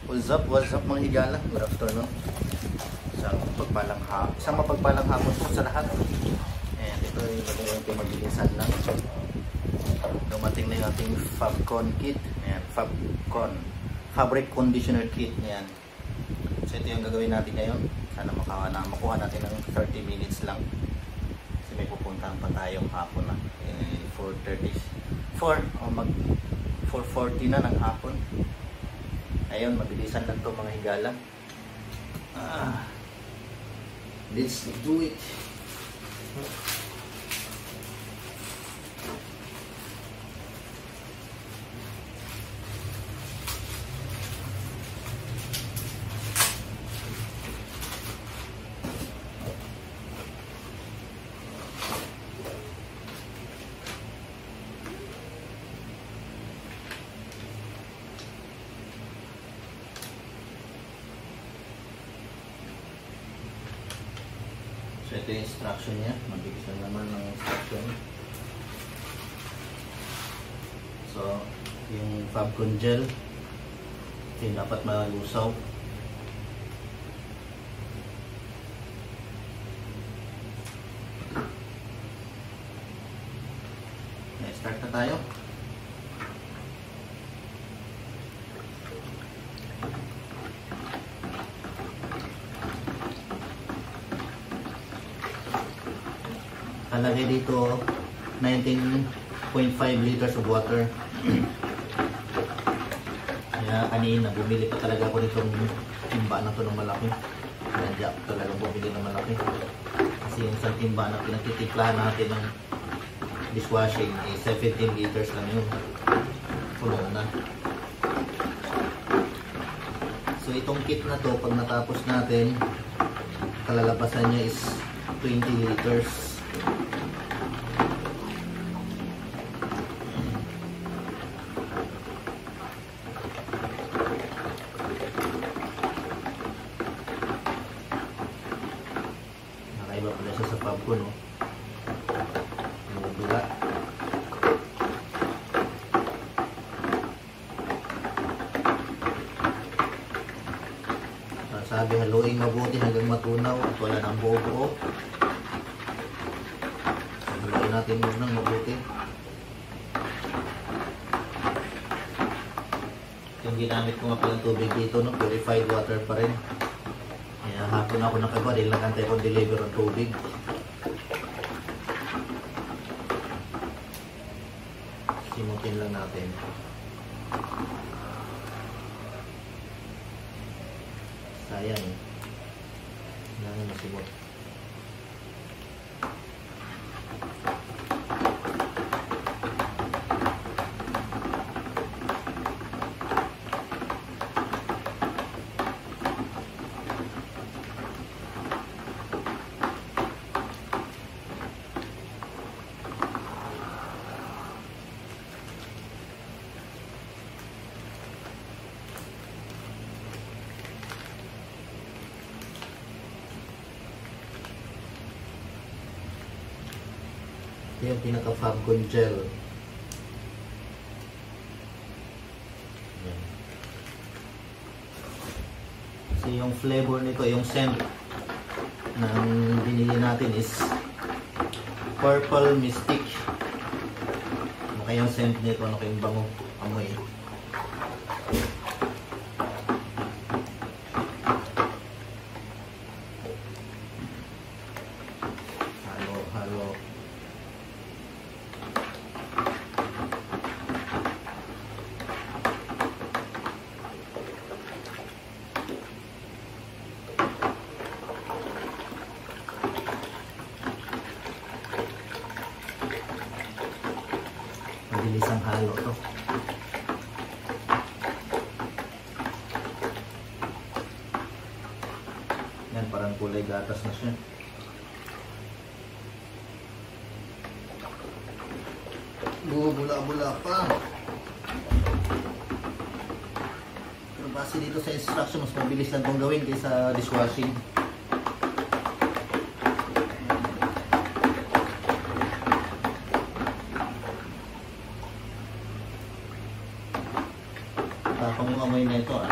What's up mga higala? Good afternoon. Isang mapagpalang hapon po sa lahat. And ito yung mabilisan lang. Dumating na yung ating Fabcon kit. Ayan, Fabcon Fabric Conditioner Kit. Ayan. So ito yung gagawin natin ngayon. Sana makuha natin ng 30 minutes lang. Kasi may pupuntahan pa tayong hapon na. 4:40 na ng hapon. Ayun, mabilisan lang to mga higala. Let's do it. So ito yung instruction niya, mabilis lang naman ng instruction. So yung Fabcon gel, ito yung dapat malusaw. Start na tayo. Kalagay dito 19.5 liters of water. Kaya kanina bumili pa talaga ako nitong timba na to ng malaki. Nandiyak talaga bumili ng malaki. Kasi yung isang timba na pinagtitimplahan natin ng dishwashing ay 17 liters lang yun. Puno na. So itong kit na to, pag natapos natin, kalalabasan niya is 20 liters. Nakaiba pala siya sa Fabcon, no? Bula. Sabi, haluin mabuti hanggang matunaw at wala nang buo-buo. Haluin natin muna mabuti. Yung ginamit ko nga palang tubig dito, no? Purified water pa rin. Kaya hapon ako nakaba dahil nakantay kong deliver ng tubig. Simutin lang natin. Sayang eh. Kailangan masimot. Ito yung pinaka-Fabcon gel. Ayan. Kasi yung flavor nito, yung scent ng binili natin is Purple Mystic. Ano kayong scent nito? Ano kayong bango? Amoy. Halo. Mabilis ang halo to. Yan, parang kulay gatas na siya. Bula-bula pa. Pero base dito sa instruction, mas mabilis lang itong gawin kaysa dishwashing. Tapang yung amoy na ito, ah.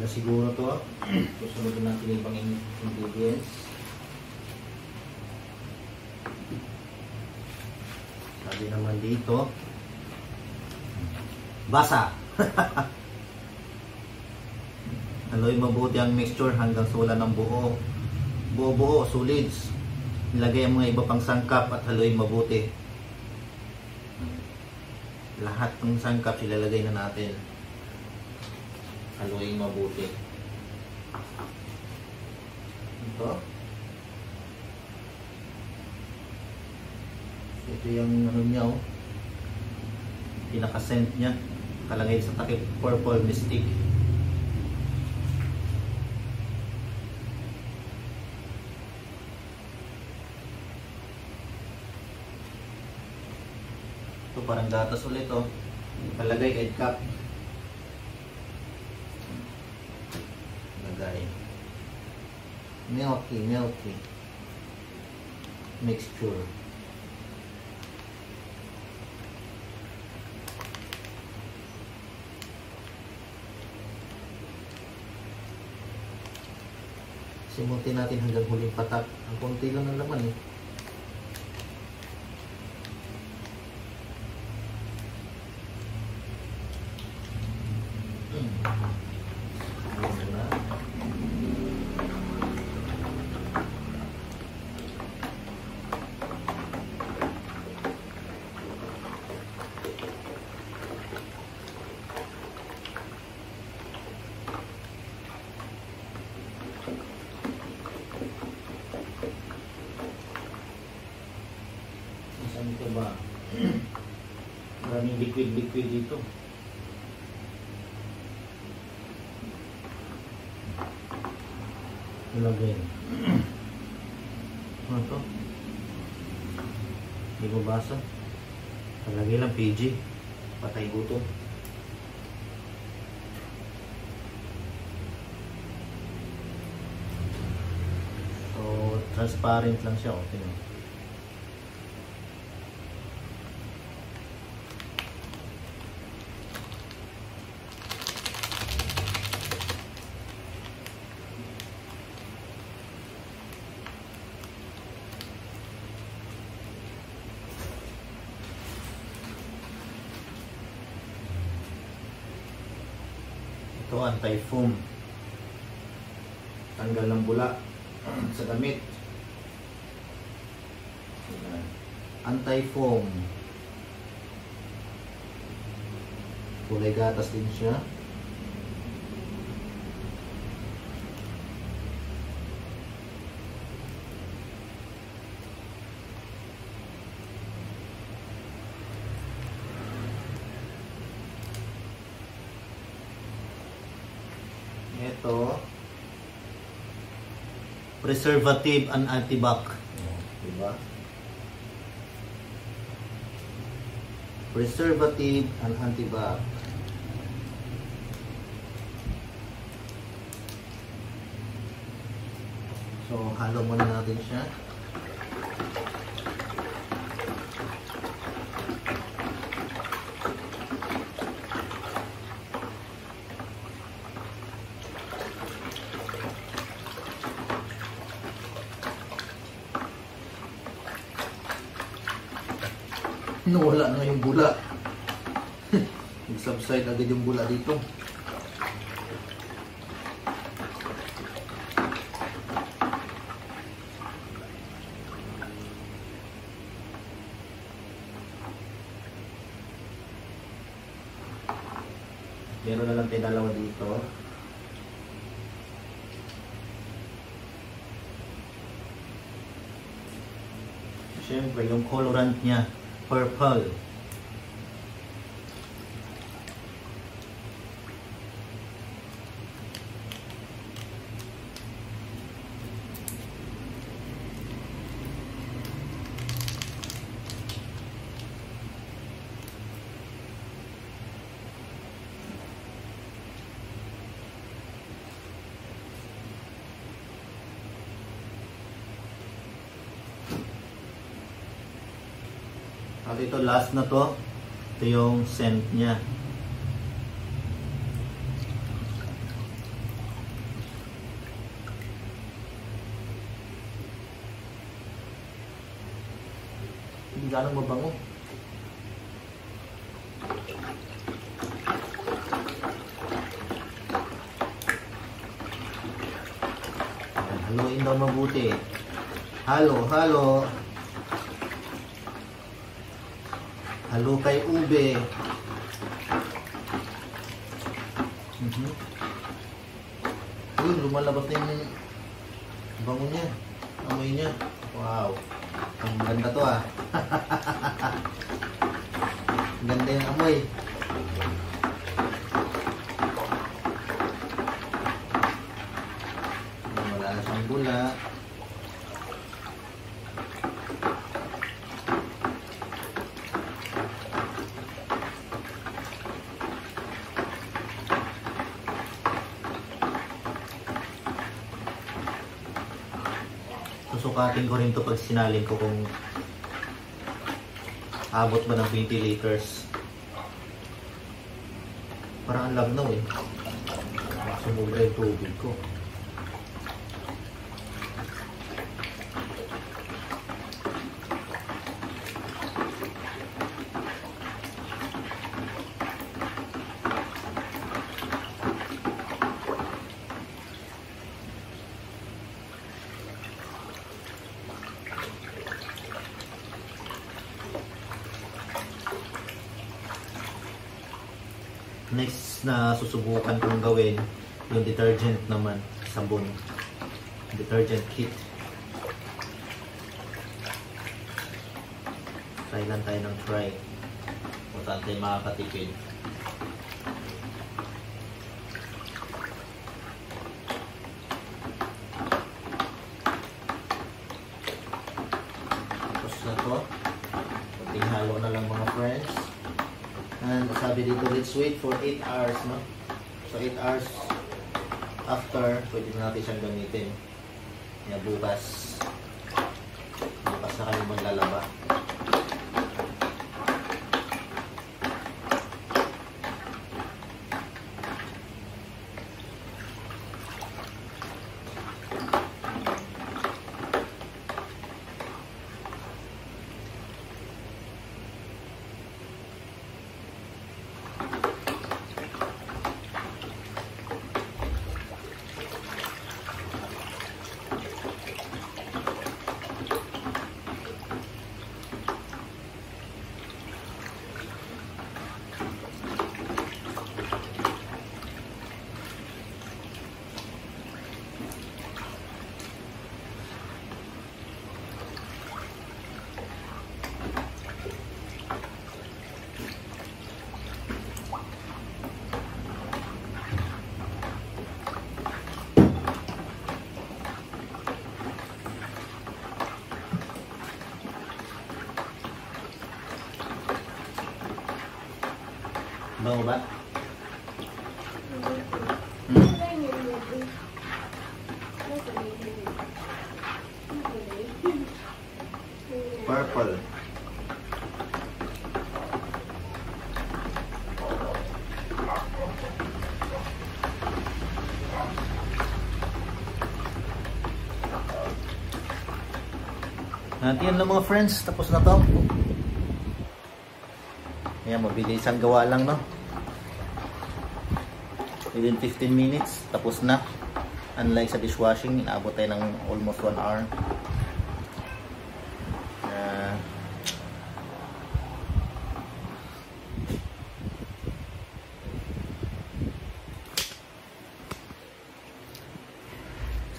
na siguro to. Susunod natin yung ibang ingredients. Sabi naman dito, basa. Haluin mabuti ang mixture hanggang sula ng buo. Buo-buo, solids. Ilagay ang mga iba pang sangkap at haluin mabuti. Lahat ng sangkap ilalagay na natin. Haluin mabuti. Ito. Ito yung ano niya, oh. Pinaka-scent niya. Kalagay sa takip purple mystic. Ito parang gatas ulit, oh. Kalagay kahit cup. Lagay. Milky mixture. Simutin natin hanggang huling patak. Ang konti lang ng laman, eh. Saan ito ba? Maraming liquid dito. Ilagay. Ano to? Hindi ko basa. Palagay lang PG. Patay gutom. So, transparent lang siya. Okay na. Ito, anti-foam. Tanggal ng bula sa damit. Anti-foam. Kulay gatas din siya. Ito, preservative and antibac. Diba? Preservative and antibac. So, halo muna natin siya. Nawala na yung bula. Nag-subside agad yung bula dito. Meron na lang tayo dalawa dito. Siyempre, yung colorant niya, purple. At ito, last na to. Ito yung scent niya. Hindi ganong mabango. Haluin daw mabuti. Halo, halo. Halo kay ube. Yun, lumalabas na yung bango niya. Amoy niya. Wow. Ang ganda to ah. Ganda yung amoy. Wala na siyang bula. Susukatin ko rin to pag sinalin ko kung abot ba ng 20 liters. Parang ang labnaw eh. Sumubra yung tubig ko. Next na susubukan kong gawin yung detergent naman, sabon, detergent kit. Try lang tayo ng try kung saan tayo makakatipid. Tapos na to, kunting halo na lang mga friends. And sabi dito, let's wait for 8 hours, no? So 8 hours after, pwede na natin siyang gamitin. Kaya bukas na kami maglalaba. Bango ba? Purple. Yan lang mga friends, tapos na to. Ayan, mabilisan gawa lang, no? Within 15 minutes, tapos na. Unlike sa dishwashing, inaabot tayo ng almost 1 hour.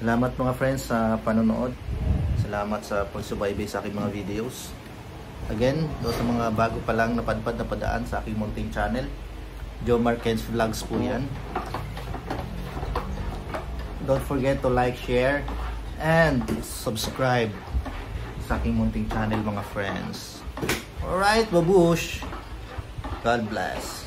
Salamat mga friends sa panonood. Salamat sa pagsubaybay sa aking mga videos. Again, doon sa mga bago pa lang napadpad na padaan sa aking munting channel, Jomar Ken's Vlogs po yan. Don't forget to like, share, and subscribe sa aking munting channel mga friends. Alright, babush! God bless!